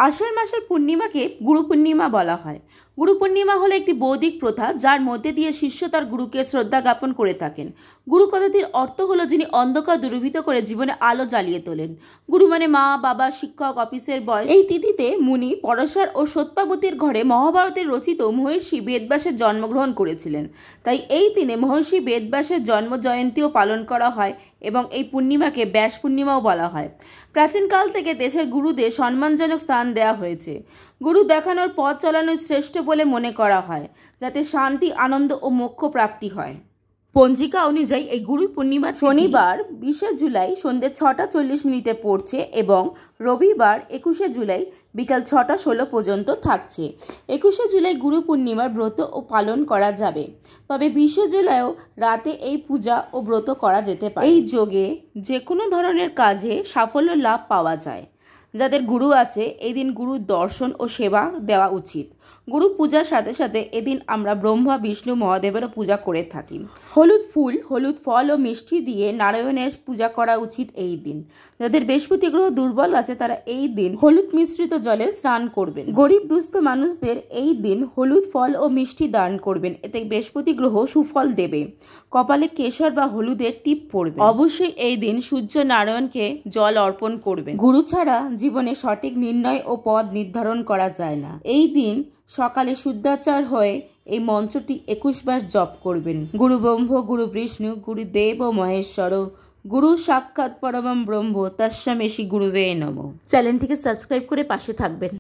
আষাঢ় মাসের পূর্ণিমাকে গুরু পূর্ণিমা বলা হয়। গুরু পূর্ণিমা হলো একটি বৈদিক প্রথা, যার মধ্যে দিয়ে শিষ্য তার গুরুকে শ্রদ্ধা জ্ঞাপন করে থাকেন। গুরু কথাটির অর্থ হলো যিনি অন্ধকার দূরীভূত করে জীবনে আলো জ্বালিয়ে তোলেন। গুরু মানে মা, বাবা, শিক্ষক, অফিসের বয়। এই তিথিতে মুনি পরাশর ও সত্যাবতীর ঘরে মহাভারতের রচিত মহর্ষি বেদব্যাসের জন্মগ্রহণ করেছিলেন। তাই এই দিনে মহর্ষি বেদব্যাসের জন্ম জয়ন্তীও পালন করা হয় এবং এই পূর্ণিমাকে ব্যাস পূর্ণিমাও বলা হয়। প্রাচীনকাল থেকে দেশের গুরুদের সম্মানজনক স্থান দেওয়া হয়েছে। গুরু দেখানোর পথ চালানোই শ্রেষ্ঠ বলে মনে করা হয়, যাতে শান্তি, আনন্দ ও মোক্ষ প্রাপ্তি হয়। পঞ্জিকা অনুযায়ী এই গুরু পূর্ণিমা শনিবার 20 জুলাই সন্ধ্যে 6:40 পড়ছে এবং রবিবার 21 জুলাই বিকাল 6:16 পর্যন্ত থাকছে। 21 জুলাই গুরু পূর্ণিমার ব্রত ও পালন করা যাবে, তবে 20 জুলাইও রাতে এই পূজা ও ব্রত করা যেতে পারে। এই যোগে যে কোনো ধরনের কাজে সাফল্য লাভ পাওয়া যায়। যাদের গুরু আছে এই দিন গুরুর দর্শন ও সেবা দেওয়া উচিত। গুরু পূজার সাথে সাথে এদিন আমরা ব্রহ্মা, বিষ্ণু, মহাদেবেরও পূজা করে থাকি। হলুদ ফুল, হলুদ ফল ও মিষ্টি দিয়ে নারায়ণের পূজা করা উচিত এই দিন। যাদের বৃহস্পতি গ্রহ দুর্বল আছে তারা এই দিন হলুদ মিশ্রিত জলে স্নান করবেন। গরিব দুস্থ মানুষদের এই দিন হলুদ ফল ও মিষ্টি দান করবেন, এতে বৃহস্পতি গ্রহ সুফল দেবে। কপালে কেশর বা হলুদের টিপ পড়বে। অবশ্যই এই দিন সূর্য নারায়ণকে জল অর্পণ করবেন। গুরু ছাড়া জীবনে সঠিক নির্ণয় ও পথ নির্ধারণ করা যায় না। এই দিন সকালে শুদ্ধাচার হয়ে এই মন্ত্রটি 21 বার জপ করবেন। গুরু ব্রহ্ম, গুরু বিষ্ণু, গুরুদেব ও মহেশ্বর, গুরু সাক্ষাৎ পরমম ব্রহ্ম তস্মৈ শ্রী গুরুবে নমঃ। চ্যানেলটিকে সাবস্ক্রাইব করে পাশে থাকবেন।